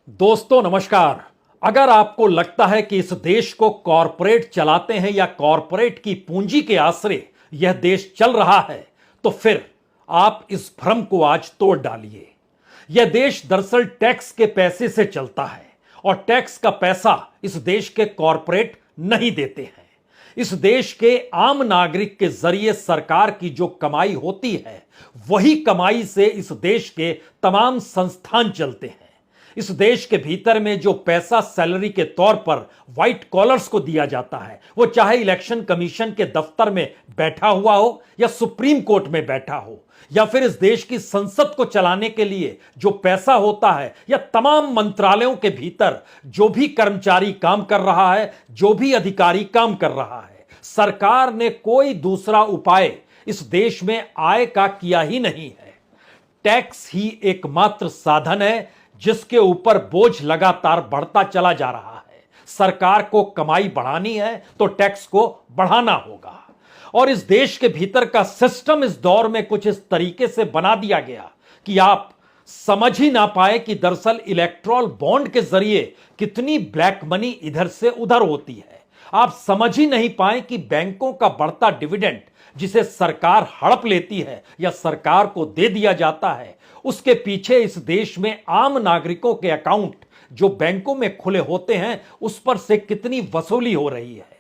दोस्तों नमस्कार। अगर आपको लगता है कि इस देश को कॉरपोरेट चलाते हैं या कॉरपोरेट की पूंजी के आश्रय यह देश चल रहा है, तो फिर आप इस भ्रम को आज तोड़ डालिए। यह देश दरअसल टैक्स के पैसे से चलता है और टैक्स का पैसा इस देश के कॉरपोरेट नहीं देते हैं। इस देश के आम नागरिक के जरिए सरकार की जो कमाई होती है, वही कमाई से इस देश के तमाम संस्थान चलते हैं। इस देश के भीतर में जो पैसा सैलरी के तौर पर व्हाइट कॉलर्स को दिया जाता है, वो चाहे इलेक्शन कमीशन के दफ्तर में बैठा हुआ हो या सुप्रीम कोर्ट में बैठा हो, या फिर इस देश की संसद को चलाने के लिए जो पैसा होता है, या तमाम मंत्रालयों के भीतर जो भी कर्मचारी काम कर रहा है, जो भी अधिकारी काम कर रहा है, सरकार ने कोई दूसरा उपाय इस देश में आय का किया ही नहीं है। टैक्स ही एकमात्र साधन है जिसके ऊपर बोझ लगातार बढ़ता चला जा रहा है। सरकार को कमाई बढ़ानी है तो टैक्स को बढ़ाना होगा। और इस देश के भीतर का सिस्टम इस दौर में कुछ इस तरीके से बना दिया गया कि आप समझ ही ना पाए कि दरअसल इलेक्ट्रॉल बॉन्ड के जरिए कितनी ब्लैक मनी इधर से उधर होती है। आप समझ ही नहीं पाए कि बैंकों का बढ़ता डिविडेंड जिसे सरकार हड़प लेती है या सरकार को दे दिया जाता है, उसके पीछे इस देश में आम नागरिकों के अकाउंट जो बैंकों में खुले होते हैं, उस पर से कितनी वसूली हो रही है।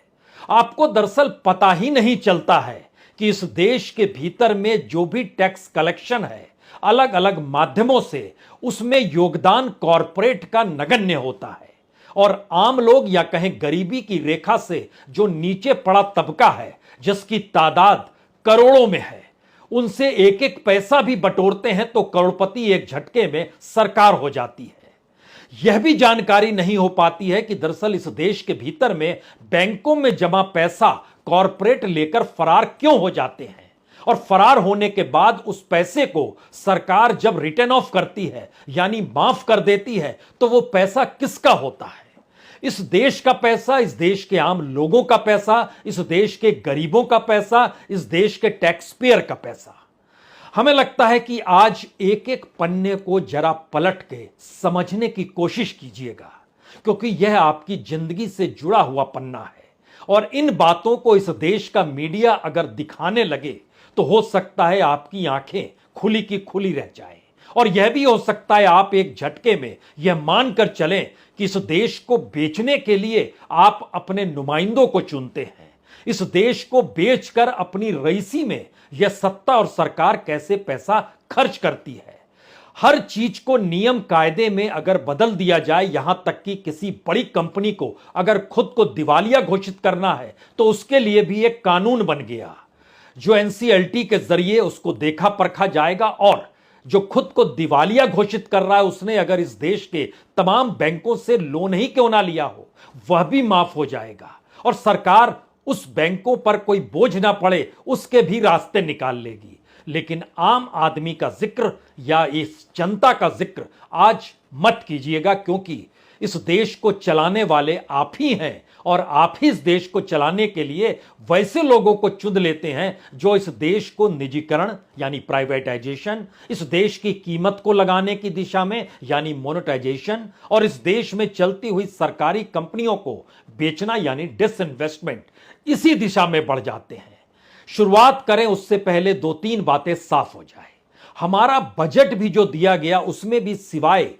आपको दरअसल पता ही नहीं चलता है कि इस देश के भीतर में जो भी टैक्स कलेक्शन है, अलग अलग माध्यमों से उसमें योगदान कॉरपोरेट का नगण्य होता है। और आम लोग या कहें गरीबी की रेखा से जो नीचे पड़ा तबका है, जिसकी तादाद करोड़ों में है, उनसे एक एक पैसा भी बटोरते हैं तो करोड़पति एक झटके में सरकार हो जाती है। यह भी जानकारी नहीं हो पाती है कि दरअसल इस देश के भीतर में बैंकों में जमा पैसा कॉरपोरेट लेकर फरार क्यों हो जाते हैं, और फरार होने के बाद उस पैसे को सरकार जब रिटर्न ऑफ करती है यानी माफ कर देती है, तो वो पैसा किसका होता है? इस देश का पैसा, इस देश के आम लोगों का पैसा, इस देश के गरीबों का पैसा, इस देश के टैक्स पेयर का पैसा। हमें लगता है कि आज एक एक पन्ने को जरा पलट के समझने की कोशिश कीजिएगा, क्योंकि यह आपकी जिंदगी से जुड़ा हुआ पन्ना है। और इन बातों को इस देश का मीडिया अगर दिखाने लगे तो हो सकता है आपकी आंखें खुली की खुली रह जाए। और यह भी हो सकता है आप एक झटके में यह मानकर चलें कि इस देश को बेचने के लिए आप अपने नुमाइंदों को चुनते हैं। इस देश को बेचकर अपनी रईसी में यह सत्ता और सरकार कैसे पैसा खर्च करती है। हर चीज को नियम कायदे में अगर बदल दिया जाए, यहां तक कि किसी बड़ी कंपनी को अगर खुद को दिवालिया घोषित करना है तो उसके लिए भी एक कानून बन गया जो एनसीएलटी के जरिए उसको देखा परखा जाएगा। और जो खुद को दिवालिया घोषित कर रहा है, उसने अगर इस देश के तमाम बैंकों से लोन ही क्यों ना लिया हो, वह भी माफ हो जाएगा। और सरकार उस बैंकों पर कोई बोझ ना पड़े उसके भी रास्ते निकाल लेगी। लेकिन आम आदमी का जिक्र या इस जनता का जिक्र आज मत कीजिएगा, क्योंकि इस देश को चलाने वाले आप ही हैं। और आप ही इस देश को चलाने के लिए वैसे लोगों को चुन लेते हैं जो इस देश को निजीकरण यानी प्राइवेटाइजेशन, इस देश की कीमत को लगाने की दिशा में यानी मोनेटाइजेशन, और इस देश में चलती हुई सरकारी कंपनियों को बेचना यानी डिसइन्वेस्टमेंट, इसी दिशा में बढ़ जाते हैं। शुरुआत करें उससे पहले दो तीन बातें साफ हो जाए। हमारा बजट भी जो दिया गया उसमें भी सिवाय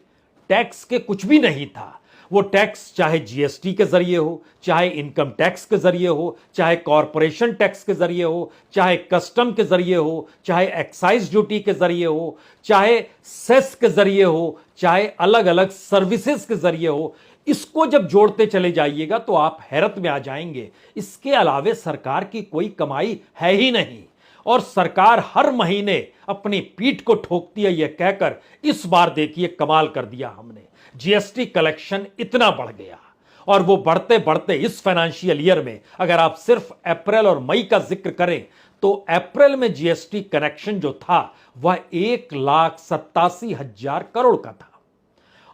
टैक्स के कुछ भी नहीं था। वो टैक्स चाहे जीएसटी के जरिए हो, चाहे इनकम टैक्स के जरिए हो, चाहे कॉरपोरेशन टैक्स के जरिए हो, चाहे कस्टम के जरिए हो, चाहे एक्साइज ड्यूटी के जरिए हो, चाहे सेस के जरिए हो, चाहे अलग अलग सर्विसेज के जरिए हो, इसको जब जोड़ते चले जाइएगा तो आप हैरत में आ जाएंगे। इसके अलावे सरकार की कोई कमाई है ही नहीं। और सरकार हर महीने अपनी पीठ को ठोकती है यह कहकर, इस बार देखिए कमाल कर दिया हमने, जीएसटी कलेक्शन इतना बढ़ गया। और वो बढ़ते बढ़ते इस फाइनेंशियल ईयर में अगर आप सिर्फ अप्रैल और मई का जिक्र करें तो अप्रैल में जीएसटी कलेक्शन जो था वह 1,87,000 करोड़ का था,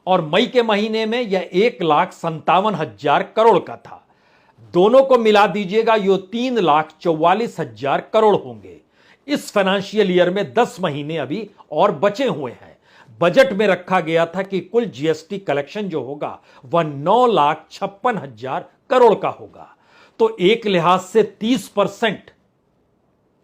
और मई के महीने में यह 1,57,000 करोड़ का था। दोनों को मिला दीजिएगा यो 3,44,000 करोड़ होंगे। इस फाइनेंशियल ईयर में 10 महीने अभी और बचे हुए हैं। बजट में रखा गया था कि कुल जीएसटी कलेक्शन जो होगा वह 9,56,000 करोड़ का होगा। तो एक लिहाज से 30%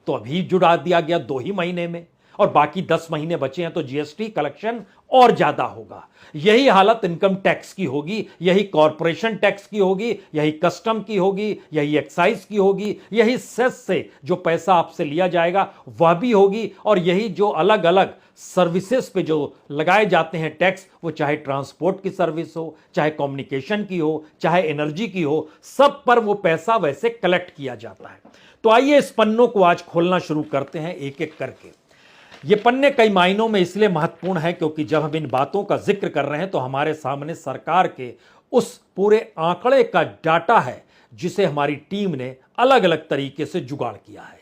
तो अभी जुड़ा दिया गया 2 ही महीने में, और बाकी 10 महीने बचे हैं तो जीएसटी कलेक्शन और ज्यादा होगा। यही हालत इनकम टैक्स की होगी, यही कॉरपोरेशन टैक्स की होगी, यही कस्टम की होगी, यही एक्साइज की होगी, यही सेस से जो पैसा आपसे लिया जाएगा वह भी होगी, और यही जो अलग अलग सर्विसेज पे जो लगाए जाते हैं टैक्स, वो चाहे ट्रांसपोर्ट की सर्विस हो, चाहे कम्युनिकेशन की हो, चाहे एनर्जी की हो, सब पर वो पैसा वैसे कलेक्ट किया जाता है। तो आइए इस पन्नों को आज खोलना शुरू करते हैं एक एक करके। ये पन्ने कई मायनों में इसलिए महत्वपूर्ण है क्योंकि जब हम इन बातों का जिक्र कर रहे हैं तो हमारे सामने सरकार के उस पूरे आंकड़े का डाटा है जिसे हमारी टीम ने अलग अलग तरीके से जुगाड़ किया है।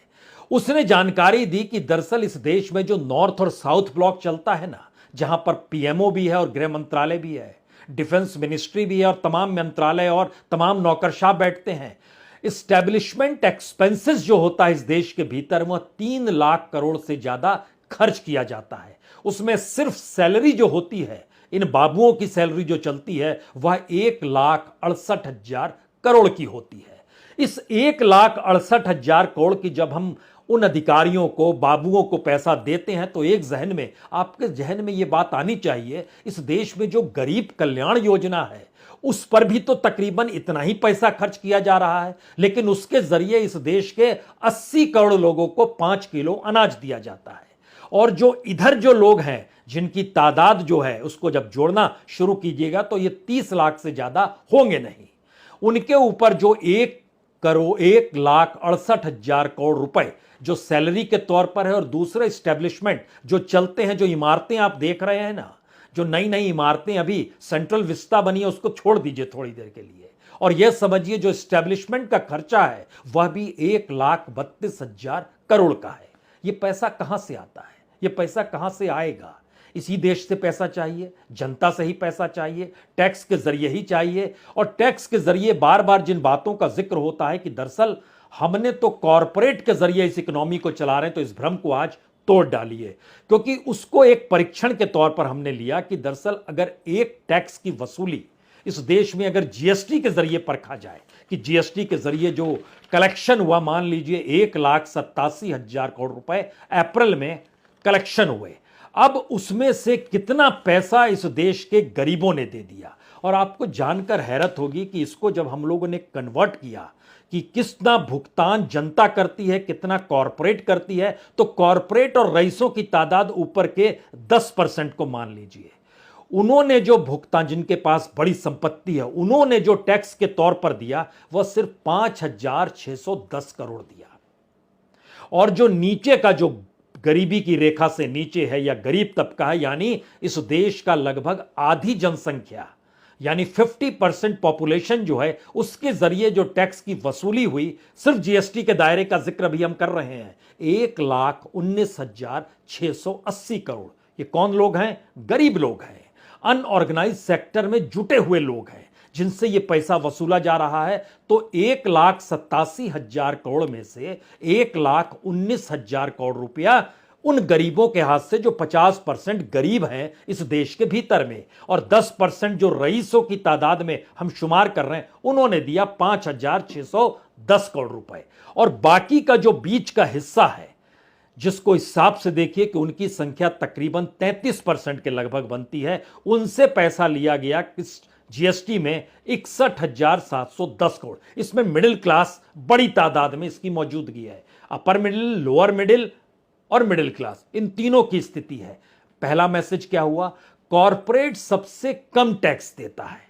उसने जानकारी दी कि दरअसल इस देश में जो नॉर्थ और साउथ ब्लॉक चलता है ना, जहां पर पीएमओ भी है और गृह मंत्रालय भी है, डिफेंस मिनिस्ट्री भी है और तमाम मंत्रालय और तमाम नौकरशाह बैठते हैं, इस्टेब्लिशमेंट एक्सपेंसेस जो होता है इस देश के भीतर वह 3 लाख करोड़ से ज्यादा खर्च किया जाता है। उसमें सिर्फ सैलरी जो होती है, इन बाबुओं की सैलरी जो चलती है वह 1,68,000 करोड़ की होती है। इस 1,68,000 करोड़ की जब हम उन अधिकारियों को, बाबुओं को पैसा देते हैं तो एक जहन में, आपके जहन में यह बात आनी चाहिए, इस देश में जो गरीब कल्याण योजना है उस पर भी तो तकरीबन इतना ही पैसा खर्च किया जा रहा है, लेकिन उसके जरिए इस देश के 80 करोड़ लोगों को 5 किलो अनाज दिया जाता है। और जो इधर जो लोग हैं जिनकी तादाद जो है उसको जब जोड़ना शुरू कीजिएगा तो ये 30 लाख से ज्यादा होंगे नहीं। उनके ऊपर जो 1,68,000 करोड़ रुपए जो सैलरी के तौर पर है, और दूसरे स्टैब्लिशमेंट जो चलते हैं, जो इमारतें आप देख रहे हैं ना, जो नई नई इमारतें अभी सेंट्रल विस्टा बनी है उसको छोड़ दीजिए थोड़ी देर के लिए, और यह समझिए जो स्टैब्लिशमेंट का खर्चा है वह भी 1,32,000 करोड़ का है। यह पैसा कहां से आता है? यह पैसा कहां से आएगा? इसी देश से पैसा चाहिए, जनता से ही पैसा चाहिए, टैक्स के जरिए ही चाहिए। और टैक्स के जरिए बार बार जिन बातों का जिक्र होता है कि दरअसल हमने तो कॉरपोरेट के जरिए इस इकोनॉमी को चला रहे हैं, तो इस भ्रम को आज तोड़ डालिए, क्योंकि उसको एक परीक्षण के तौर पर हमने लिया कि दरअसल अगर एक टैक्स की वसूली इस देश में अगर जीएसटी के जरिए परखा जाए कि जीएसटी के जरिए जो कलेक्शन हुआ, मान लीजिए 1,87,000 करोड़ रुपए अप्रैल में कलेक्शन हुए, अब उसमें से कितना पैसा इस देश के गरीबों ने दे दिया। और आपको जानकर हैरत होगी कि इसको जब हम लोगों ने कन्वर्ट किया कि कितना भुगतान जनता करती है, कितना कॉरपोरेट करती है, तो कॉरपोरेट और रईसों की तादाद ऊपर के 10% को मान लीजिए। उन्होंने जो भुगतान, जिनके पास बड़ी संपत्ति है, उन्होंने जो टैक्स के तौर पर दिया वह सिर्फ 5,610 करोड़ दिया। और जो नीचे का, जो गरीबी की रेखा से नीचे है या गरीब तबका है, यानी इस देश का लगभग आधी जनसंख्या, यानी 50% पॉपुलेशन जो है, उसके जरिए जो टैक्स की वसूली हुई, सिर्फ जीएसटी के दायरे का जिक्र भी हम कर रहे हैं, 1,19,680 करोड़। ये कौन लोग हैं? गरीब लोग हैं, अनऑर्गेनाइज सेक्टर में जुटे हुए लोग हैं, जिनसे ये पैसा वसूला जा रहा है। तो 1,87,000 करोड़ में से 1,19,000 करोड़ रुपया उन गरीबों के हाथ से जो 50% गरीब हैं इस देश के भीतर में, और 10% जो रईसों की तादाद में हम शुमार कर रहे हैं, उन्होंने दिया 5,610 करोड़ रुपए। और बाकी का जो बीच का हिस्सा है, जिसको हिसाब से देखिए कि उनकी संख्या तकरीबन 33% के लगभग बनती है, उनसे पैसा लिया गया किस जीएसटी में 61,710 करोड़। इसमें मिडिल क्लास बड़ी तादाद में इसकी मौजूदगी है, अपर मिडिल, लोअर मिडिल और मिडिल क्लास, इन तीनों की स्थिति है। पहला मैसेज क्या हुआ? कॉरपोरेट सबसे कम टैक्स देता है।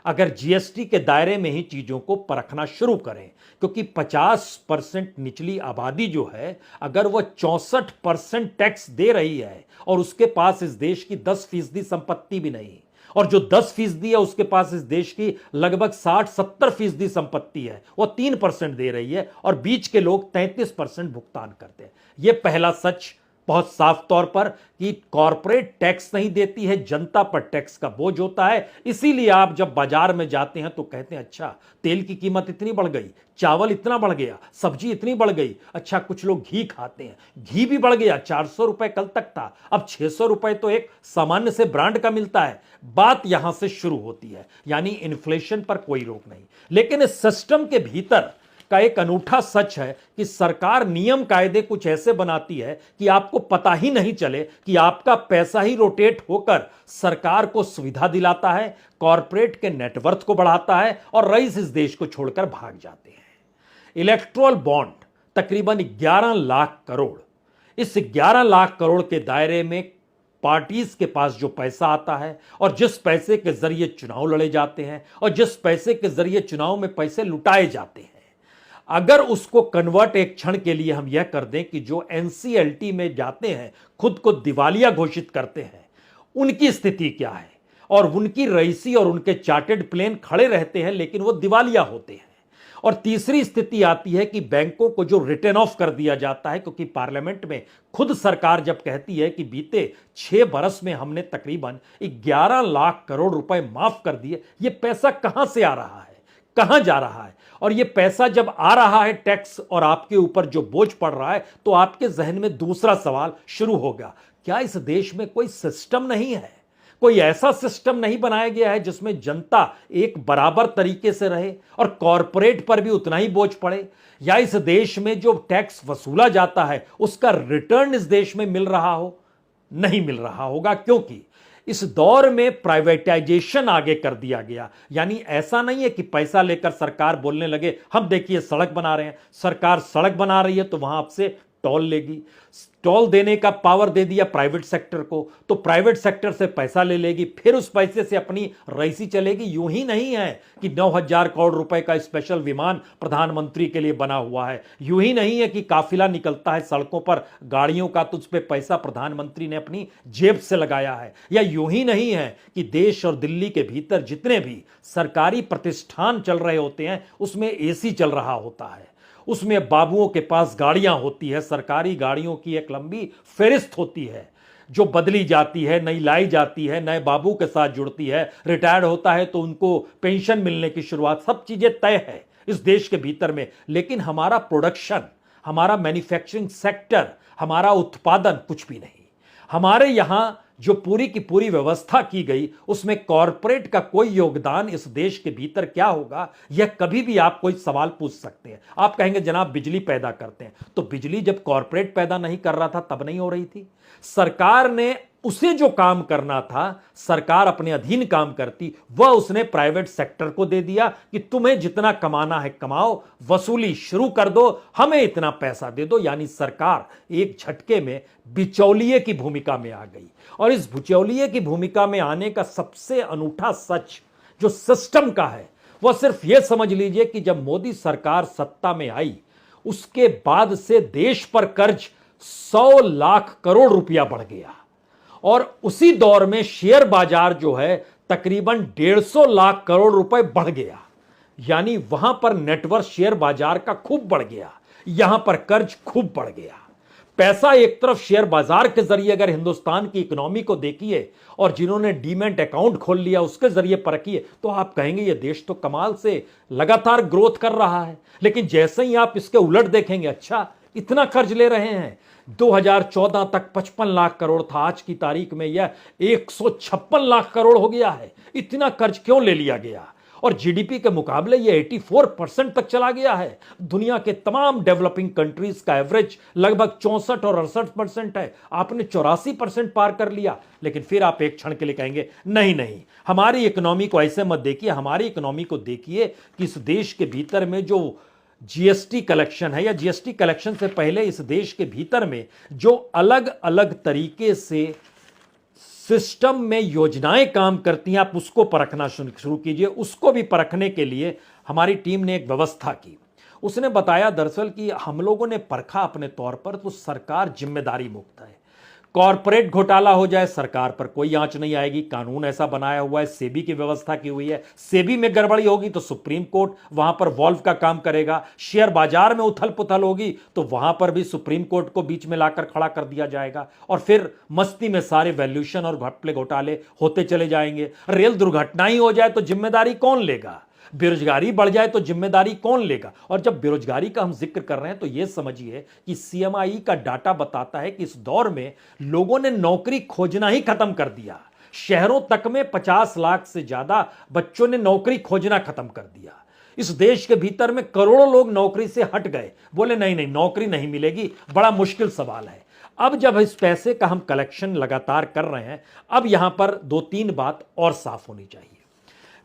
अगर जीएसटी के दायरे में ही चीजों को परखना शुरू करें, क्योंकि 50% निचली आबादी जो है, अगर वह 64% टैक्स दे रही है और उसके पास इस देश की 10% संपत्ति भी नहीं, और जो 10% है उसके पास इस देश की लगभग 60-70% संपत्ति है, वो 3% दे रही है, और बीच के लोग 33% भुगतान करते हैं। यह पहला सच बहुत साफ तौर पर कि कॉरपोरेट टैक्स नहीं देती है, जनता पर टैक्स का बोझ होता है। इसीलिए आप जब बाजार में जाते हैं तो कहते हैं अच्छा तेल की कीमत इतनी बढ़ गई, चावल इतना बढ़ गया, सब्जी इतनी बढ़ गई। अच्छा कुछ लोग घी खाते हैं, घी भी बढ़ गया, 400 रुपए कल तक था, अब 600 रुपए तो एक सामान्य से ब्रांड का मिलता है। बात यहां से शुरू होती है, यानी इन्फ्लेशन पर कोई रोक नहीं। लेकिन इस सिस्टम के भीतर का एक अनूठा सच है कि सरकार नियम कायदे कुछ ऐसे बनाती है कि आपको पता ही नहीं चले कि आपका पैसा ही रोटेट होकर सरकार को सुविधा दिलाता है, कॉरपोरेट के नेटवर्थ को बढ़ाता है और रईस इस देश को छोड़कर भाग जाते हैं। इलेक्ट्रोल बॉन्ड तकरीबन 11 लाख करोड़, इस 11 लाख करोड़ के दायरे में पार्टीज के पास जो पैसा आता है और जिस पैसे के जरिए चुनाव लड़े जाते हैं और जिस पैसे के जरिए चुनाव में पैसे लुटाए जाते हैं, अगर उसको कन्वर्ट एक क्षण के लिए हम यह कर दें कि जो एनसीएलटी में जाते हैं, खुद को दिवालिया घोषित करते हैं, उनकी स्थिति क्या है। और उनकी रईसी और उनके चार्टेड प्लेन खड़े रहते हैं लेकिन वो दिवालिया होते हैं। और तीसरी स्थिति आती है कि बैंकों को जो रिटर्न ऑफ कर दिया जाता है, क्योंकि पार्लियामेंट में खुद सरकार जब कहती है कि बीते 6 बरस में हमने तकरीबन 11 लाख करोड़ रुपए माफ कर दिए, ये पैसा कहां से आ रहा है, कहां जा रहा है। और ये पैसा जब आ रहा है टैक्स और आपके ऊपर जो बोझ पड़ रहा है, तो आपके जहन में दूसरा सवाल शुरू होगा, क्या इस देश में कोई सिस्टम नहीं है, कोई ऐसा सिस्टम नहीं बनाया गया है जिसमें जनता एक बराबर तरीके से रहे और कॉरपोरेट पर भी उतना ही बोझ पड़े। या इस देश में जो टैक्स वसूला जाता है उसका रिटर्न इस देश में मिल रहा हो, नहीं मिल रहा होगा, क्योंकि इस दौर में प्राइवेटाइजेशन आगे कर दिया गया। यानी ऐसा नहीं है कि पैसा लेकर सरकार बोलने लगे हम देखिए सड़क बना रहे हैं, सरकार सड़क बना रही है तो वहां आपसे टोल लेगी, टोल देने का पावर दे दिया प्राइवेट सेक्टर को, तो प्राइवेट सेक्टर से पैसा ले लेगी, फिर उस पैसे से अपनी रईसी चलेगी। यूं ही नहीं है कि 9,000 करोड़ रुपए का स्पेशल विमान प्रधानमंत्री के लिए बना हुआ है, यूं ही नहीं है कि काफिला निकलता है सड़कों पर गाड़ियों का तो उस पर पैसा प्रधानमंत्री ने अपनी जेब से लगाया है, या यूं ही नहीं है कि देश और दिल्ली के भीतर जितने भी सरकारी प्रतिष्ठान चल रहे होते हैं उसमें एसी चल रहा होता है, उसमें बाबुओं के पास गाड़ियां होती है, सरकारी गाड़ियों की एक लंबी फेरिस्त होती है जो बदली जाती है, नई लाई जाती है, नए बाबू के साथ जुड़ती है, रिटायर्ड होता है तो उनको पेंशन मिलने की शुरुआत, सब चीजें तय है इस देश के भीतर में। लेकिन हमारा प्रोडक्शन, हमारा मैन्युफैक्चरिंग सेक्टर, हमारा उत्पादन कुछ भी नहीं। हमारे यहां जो पूरी की पूरी व्यवस्था की गई उसमें कॉरपोरेट का कोई योगदान इस देश के भीतर क्या होगा, यह कभी भी आप कोई सवाल पूछ सकते हैं। आप कहेंगे जनाब बिजली पैदा करते हैं, तो बिजली जब कॉरपोरेट पैदा नहीं कर रहा था तब नहीं हो रही थी? सरकार ने उसे जो काम करना था, सरकार अपने अधीन काम करती, वह उसने प्राइवेट सेक्टर को दे दिया कि तुम्हें जितना कमाना है कमाओ, वसूली शुरू कर दो, हमें इतना पैसा दे दो। यानी सरकार एक झटके में बिचौलिए की भूमिका में आ गई। और इस बिचौलिए की भूमिका में आने का सबसे अनूठा सच जो सिस्टम का है, वह सिर्फ यह समझ लीजिए कि जब मोदी सरकार सत्ता में आई उसके बाद से देश पर कर्ज 100 लाख करोड़ रुपया बढ़ गया और उसी दौर में शेयर बाजार जो है तकरीबन 150 लाख करोड़ रुपए बढ़ गया। यानी वहां पर नेटवर्थ शेयर बाजार का खूब बढ़ गया, यहां पर कर्ज खूब बढ़ गया। पैसा एक तरफ शेयर बाजार के जरिए अगर हिंदुस्तान की इकोनॉमी को देखिए और जिन्होंने डीमैट अकाउंट खोल लिया उसके जरिए परखिए, तो आप कहेंगे ये देश तो कमाल से लगातार ग्रोथ कर रहा है। लेकिन जैसे ही आप इसके उलट देखेंगे, अच्छा इतना कर्ज ले रहे हैं, 2014 तक 55 लाख करोड़ था, आज की तारीख में यह 156 लाख करोड़ हो गया है। इतना कर्ज क्यों ले लिया गया? और जीडीपी के मुकाबले यह 84% तक चला गया है। दुनिया के तमाम डेवलपिंग कंट्रीज का एवरेज लगभग 64 और 68% है, आपने 84% पार कर लिया। लेकिन फिर आप एक क्षण के लिए कहेंगे नहीं नहीं, हमारी इकोनॉमी को ऐसे मत देखिए, हमारी इकोनॉमी को देखिए कि इस देश के भीतर में जो जीएसटी कलेक्शन है, या जीएसटी कलेक्शन से पहले इस देश के भीतर में जो अलग अलग तरीके से सिस्टम में योजनाएं काम करती हैं, आप उसको परखना शुरू कीजिए। उसको भी परखने के लिए हमारी टीम ने एक व्यवस्था की। उसने बताया दरअसल कि हम लोगों ने परखा अपने तौर पर, तो सरकार जिम्मेदारी मुक्त है, कॉरपोरेट घोटाला हो जाए, सरकार पर कोई आंच नहीं आएगी, कानून ऐसा बनाया हुआ है, सेबी की व्यवस्था की हुई है, सेबी में गड़बड़ी होगी तो सुप्रीम कोर्ट वहां पर वॉल्व का काम करेगा, शेयर बाजार में उथल पुथल होगी तो वहां पर भी सुप्रीम कोर्ट को बीच में लाकर खड़ा कर दिया जाएगा और फिर मस्ती में सारे वैल्यूएशन और घपले घोटाले होते चले जाएंगे। रेल दुर्घटना ही हो जाए तो जिम्मेदारी कौन लेगा, बेरोजगारी बढ़ जाए तो जिम्मेदारी कौन लेगा। और जब बेरोजगारी का हम जिक्र कर रहे हैं तो यह समझिए कि सीएमआई का डाटा बताता है कि इस दौर में लोगों ने नौकरी खोजना ही खत्म कर दिया। शहरों तक में 50 लाख से ज्यादा बच्चों ने नौकरी खोजना खत्म कर दिया। इस देश के भीतर में करोड़ों लोग नौकरी से हट गए, बोले नहीं नहीं नौकरी नहीं मिलेगी, बड़ा मुश्किल सवाल है। अब जब इस पैसे का हम कलेक्शन लगातार कर रहे हैं, अब यहां पर 2-3 बात और साफ होनी चाहिए।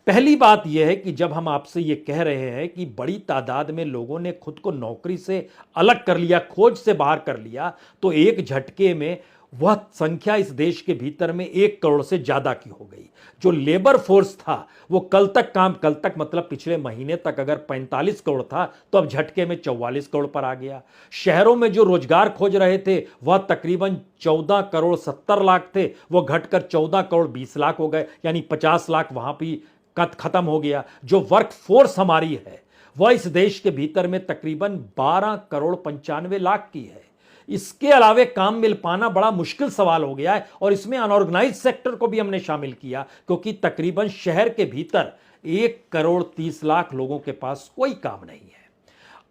पहली बात यह है कि जब हम आपसे यह कह रहे हैं कि बड़ी तादाद में लोगों ने खुद को नौकरी से अलग कर लिया, खोज से बाहर कर लिया, तो एक झटके में वह संख्या इस देश के भीतर में 1 करोड़ से ज्यादा की हो गई। जो लेबर फोर्स था वो कल तक मतलब पिछले महीने तक अगर 45 करोड़ था तो अब झटके में 44 करोड़ पर आ गया। शहरों में जो रोजगार खोज रहे थे वह तकरीबन 14 करोड़ 70 लाख थे, वो घटकर 14 करोड़ 20 लाख हो गए, यानी 50 लाख वहां भी खत्म हो गया। जो वर्क फोर्स हमारी है वह इस देश के भीतर में तकरीबन 12 करोड़ 95 लाख की है। इसके अलावे काम मिल पाना बड़ा मुश्किल सवाल हो गया है और इसमें अनऑर्गेनाइज सेक्टर को भी हमने शामिल किया, क्योंकि तकरीबन शहर के भीतर 1 करोड़ 30 लाख लोगों के पास कोई काम नहीं है।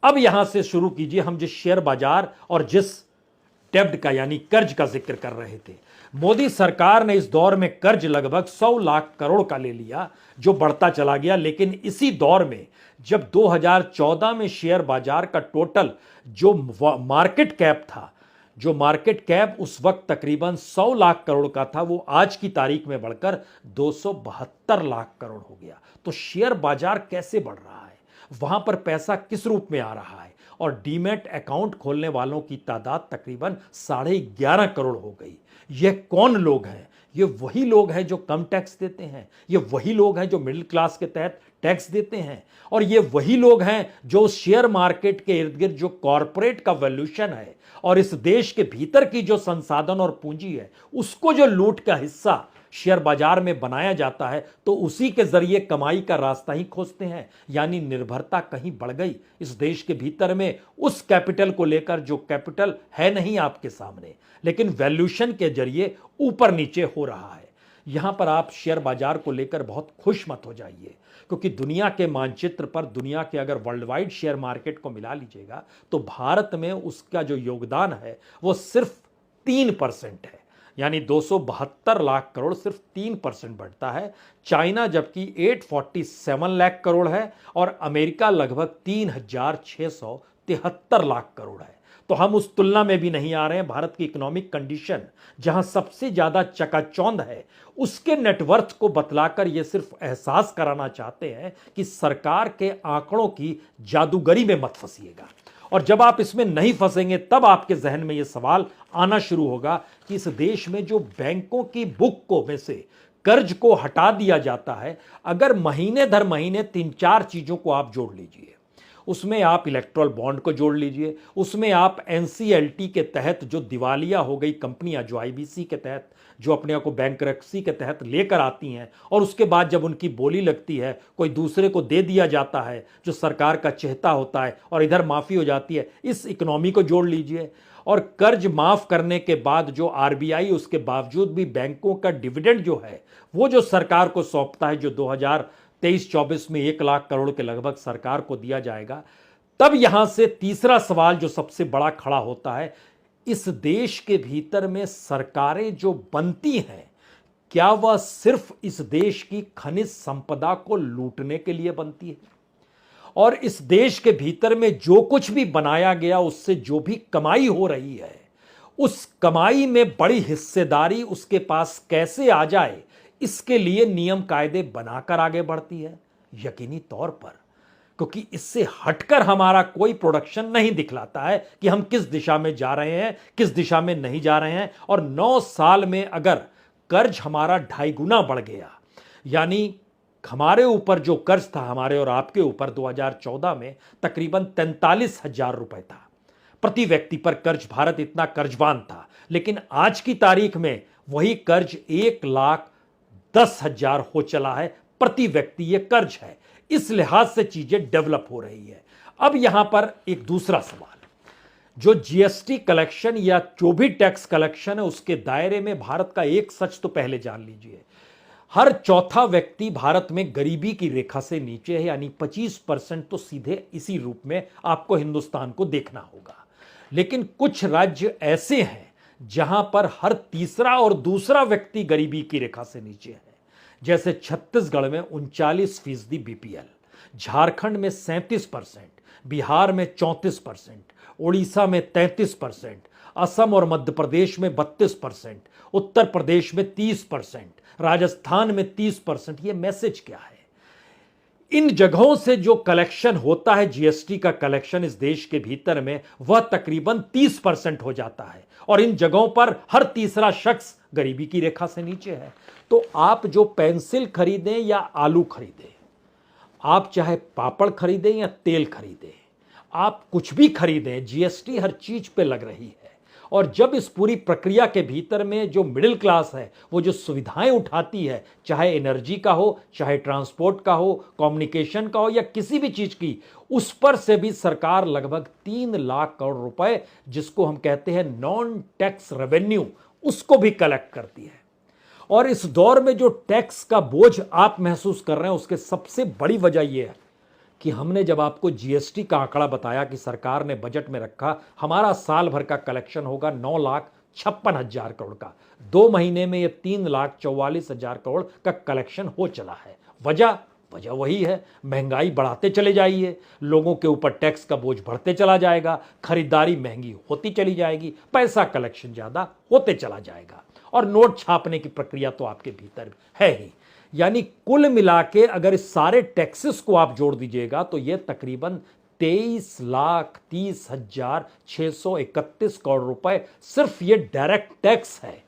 अब यहां से शुरू कीजिए, हम जिस शेयर बाजार और जिस डेब्ट का यानी कर्ज का जिक्र कर रहे थे, मोदी सरकार ने इस दौर में कर्ज लगभग 100 लाख करोड़ का ले लिया, जो बढ़ता चला गया। लेकिन इसी दौर में जब 2014 में शेयर बाजार का टोटल जो मार्केट कैप था, जो मार्केट कैप उस वक्त तकरीबन 100 लाख करोड़ का था, वो आज की तारीख में बढ़कर 272 लाख करोड़ हो गया। तो शेयर बाजार कैसे बढ़ रहा है, वहां पर पैसा किस रूप में आ रहा है, और डीमैट अकाउंट खोलने वालों की तादाद तकरीबन 11.5 करोड़ हो गई। यह कौन लोग हैं? ये वही लोग हैं जो कम टैक्स देते हैं, ये वही लोग हैं जो मिडिल क्लास के तहत टैक्स देते हैं, और ये वही लोग हैं जो शेयर मार्केट के इर्द गिर्द जो कॉरपोरेट का वैल्यूएशन है और इस देश के भीतर की जो संसाधन और पूंजी है उसको जो लूट का हिस्सा शेयर बाजार में बनाया जाता है, तो उसी के जरिए कमाई का रास्ता ही खोजते हैं। यानी निर्भरता कहीं बढ़ गई इस देश के भीतर में उस कैपिटल को लेकर जो कैपिटल है नहीं आपके सामने, लेकिन वैल्यूएशन के जरिए ऊपर नीचे हो रहा है। यहां पर आप शेयर बाजार को लेकर बहुत खुश मत हो जाइए, क्योंकि दुनिया के मानचित्र पर दुनिया के अगर वर्ल्ड वाइड शेयर मार्केट को मिला लीजिएगा तो भारत में उसका जो योगदान है वो सिर्फ 3% है, यानी 272 लाख करोड़ सिर्फ 3% बढ़ता है। चाइना जबकि 847 लाख करोड़ है और अमेरिका लगभग 3673 लाख करोड़ है। तो हम उस तुलना में भी नहीं आ रहे हैं। भारत की इकोनॉमिक कंडीशन जहां सबसे ज्यादा चकाचौंध है, उसके नेटवर्थ को बतलाकर यह सिर्फ एहसास कराना चाहते हैं कि सरकार के आंकड़ों की जादूगरी में मत फंसिएगा। और जब आप इसमें नहीं फंसेंगे तब आपके जहन में यह सवाल आना शुरू होगा कि इस देश में जो बैंकों की बुक को में से कर्ज को हटा दिया जाता है, अगर महीने दर महीने 3-4 चीजों को आप जोड़ लीजिए, उसमें आप इलेक्ट्रल बॉन्ड को जोड़ लीजिए, उसमें आप एनसीएलटी के तहत जो दिवालिया हो गई कंपनियां, जो आईबीसी के तहत जो अपने आप को बैंकरप्सी के तहत लेकर आती हैं और उसके बाद जब उनकी बोली लगती है कोई दूसरे को दे दिया जाता है जो सरकार का चहेता होता है और इधर माफी हो जाती है, इस इकोनॉमी को जोड़ लीजिए। और कर्ज माफ करने के बाद जो आरबीआई उसके बावजूद भी बैंकों का डिविडेंड जो है वो जो सरकार को सौंपता है, जो 2023-24 में 1 लाख करोड़ के लगभग सरकार को दिया जाएगा, तब यहां से तीसरा सवाल जो सबसे बड़ा खड़ा होता है, इस देश के भीतर में सरकारें जो बनती हैं क्या वह सिर्फ इस देश की खनिज संपदा को लूटने के लिए बनती है? और इस देश के भीतर में जो कुछ भी बनाया गया उससे जो भी कमाई हो रही है, उस कमाई में बड़ी हिस्सेदारी उसके पास कैसे आ जाए, इसके लिए नियम कायदे बनाकर आगे बढ़ती है? यकीनी तौर पर, क्योंकि इससे हटकर हमारा कोई प्रोडक्शन नहीं दिखलाता है कि हम किस दिशा में जा रहे हैं, किस दिशा में नहीं जा रहे हैं। और 9 साल में अगर कर्ज हमारा 2.5 गुना बढ़ गया, यानी हमारे ऊपर जो कर्ज था हमारे और आपके ऊपर 2014 में तकरीबन 43,000 रुपए था, प्रति व्यक्ति पर कर्ज, भारत इतना कर्जवान था, लेकिन आज की तारीख में वही कर्ज 1,10,000 हो चला है प्रति व्यक्ति, यह कर्ज है। इस लिहाज से चीजें डेवलप हो रही है। अब यहां पर एक दूसरा सवाल, जो जीएसटी कलेक्शन या जो भी टैक्स कलेक्शन है उसके दायरे में भारत का एक सच तो पहले जान लीजिए, हर चौथा व्यक्ति भारत में गरीबी की रेखा से नीचे है, यानी 25% तो सीधे इसी रूप में आपको हिंदुस्तान को देखना होगा। लेकिन कुछ राज्य ऐसे हैं जहां पर हर तीसरा और दूसरा व्यक्ति गरीबी की रेखा से नीचे है, जैसे छत्तीसगढ़ में 39% बीपीएल, झारखंड में 37%, बिहार में 34%, उड़ीसा में 33%, असम और मध्य प्रदेश में 32%, उत्तर प्रदेश में 30%, राजस्थान में 30%। यह मैसेज क्या है? इन जगहों से जो कलेक्शन होता है, जीएसटी का कलेक्शन इस देश के भीतर में, वह तकरीबन 30% हो जाता है, और इन जगहों पर हर तीसरा शख्स गरीबी की रेखा से नीचे है। तो आप जो पेंसिल खरीदें या आलू खरीदें, आप चाहे पापड़ खरीदें या तेल खरीदें, आप कुछ भी खरीदें, जीएसटी हर चीज पे लग रही है। और जब इस पूरी प्रक्रिया के भीतर में जो मिडिल क्लास है वो जो सुविधाएं उठाती है, चाहे एनर्जी का हो, चाहे ट्रांसपोर्ट का हो, कम्युनिकेशन का हो या किसी भी चीज की, उस पर से भी सरकार लगभग 3 लाख करोड़ रुपए, जिसको हम कहते हैं नॉन टैक्स रेवेन्यू, उसको भी कलेक्ट करती है। और इस दौर में जो टैक्स का बोझ आप महसूस कर रहे हैं, उसके सबसे बड़ी वजह यह है कि हमने जब आपको जीएसटी का आंकड़ा बताया कि सरकार ने बजट में रखा, हमारा साल भर का कलेक्शन होगा 9,56,000 करोड़ का, 2 महीने में यह 3,44,000 करोड़ का कलेक्शन हो चला है। वजह वही है, महंगाई बढ़ाते चले जाइए, लोगों के ऊपर टैक्स का बोझ बढ़ते चला जाएगा, खरीदारी महंगी होती चली जाएगी, पैसा कलेक्शन ज्यादा होते चला जाएगा, और नोट छापने की प्रक्रिया तो आपके भीतर है ही। यानी कुल मिला के अगर इस सारे टैक्सेस को आप जोड़ दीजिएगा तो यह तकरीबन 23,30,631 करोड़ रुपए सिर्फ ये डायरेक्ट टैक्स है,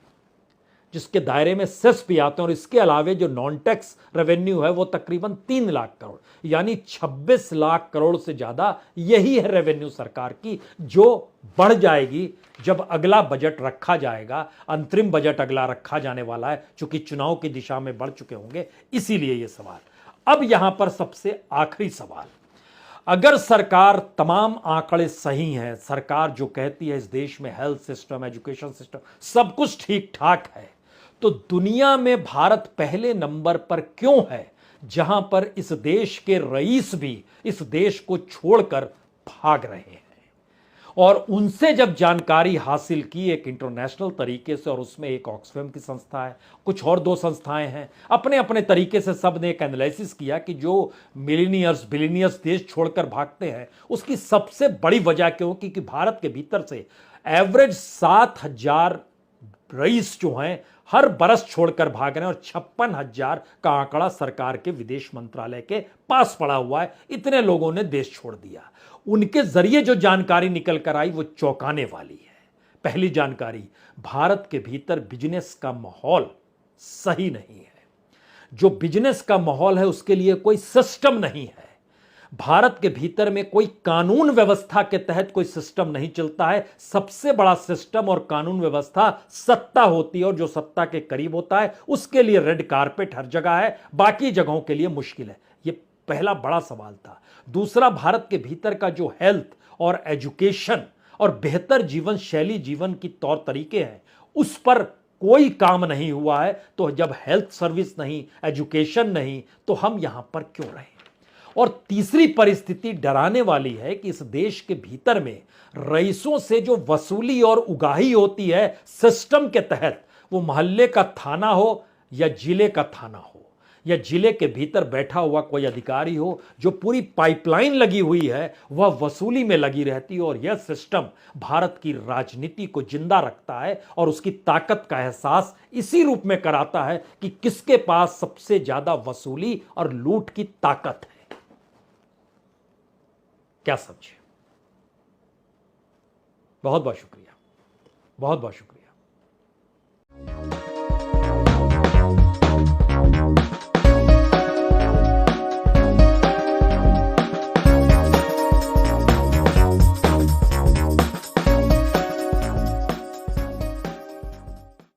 जिसके दायरे में सेस भी आते हैं। और इसके अलावे जो नॉन टैक्स रेवेन्यू है वो तकरीबन 3 लाख करोड़, यानी 26 लाख करोड़ से ज्यादा यही है रेवेन्यू सरकार की, जो बढ़ जाएगी जब अगला बजट रखा जाएगा। अंतरिम बजट अगला रखा जाने वाला है, चूंकि चुनाव की दिशा में बढ़ चुके होंगे, इसीलिए यह सवाल। अब यहां पर सबसे आखिरी सवाल, अगर सरकार तमाम आंकड़े सही हैं, सरकार जो कहती है इस देश में हेल्थ सिस्टम, एजुकेशन सिस्टम सब कुछ ठीक ठाक है, तो दुनिया में भारत पहले नंबर पर क्यों है, जहां पर इस देश के रईस भी इस देश को छोड़कर भाग रहे हैं? और उनसे जब जानकारी हासिल की एक इंटरनेशनल तरीके से, और उसमें एक ऑक्सफैम की संस्था है, कुछ और 2 संस्थाएं हैं, अपने अपने तरीके से सब ने एक एनालिसिस किया कि जो मिलीनियर्स बिलीनियर्स देश छोड़कर भागते हैं उसकी सबसे बड़ी वजह क्यों, कि भारत के भीतर से एवरेज 7,000 रईस जो हैं हर बरस छोड़कर भाग रहे हैं, और 56,000 का आंकड़ा सरकार के विदेश मंत्रालय के पास पड़ा हुआ है। इतने लोगों ने देश छोड़ दिया। उनके जरिए जो जानकारी निकल कर आई वो चौंकाने वाली है। पहली जानकारी, भारत के भीतर बिजनेस का माहौल सही नहीं है। जो बिजनेस का माहौल है उसके लिए कोई सिस्टम नहीं है। भारत के भीतर में कोई कानून व्यवस्था के तहत कोई सिस्टम नहीं चलता है। सबसे बड़ा सिस्टम और कानून व्यवस्था सत्ता होती है, और जो सत्ता के करीब होता है उसके लिए रेड कारपेट हर जगह है, बाकी जगहों के लिए मुश्किल है। यह पहला बड़ा सवाल था। दूसरा, भारत के भीतर का जो हेल्थ और एजुकेशन और बेहतर जीवन शैली, जीवन की तौर तरीके हैं, उस पर कोई काम नहीं हुआ है। तो जब हेल्थ सर्विस नहीं, एजुकेशन नहीं, तो हम यहां पर क्यों रहे? और तीसरी परिस्थिति डराने वाली है कि इस देश के भीतर में रईसों से जो वसूली और उगाही होती है सिस्टम के तहत, वो मोहल्ले का थाना हो या जिले का थाना हो, या जिले के भीतर बैठा हुआ कोई अधिकारी हो, जो पूरी पाइपलाइन लगी हुई है वह वसूली में लगी रहती है। और यह सिस्टम भारत की राजनीति को जिंदा रखता है और उसकी ताकत का एहसास इसी रूप में कराता है कि किसके पास सबसे ज्यादा वसूली और लूट की ताकत है। क्या समझे? बहुत बहुत शुक्रिया, बहुत बहुत शुक्रिया।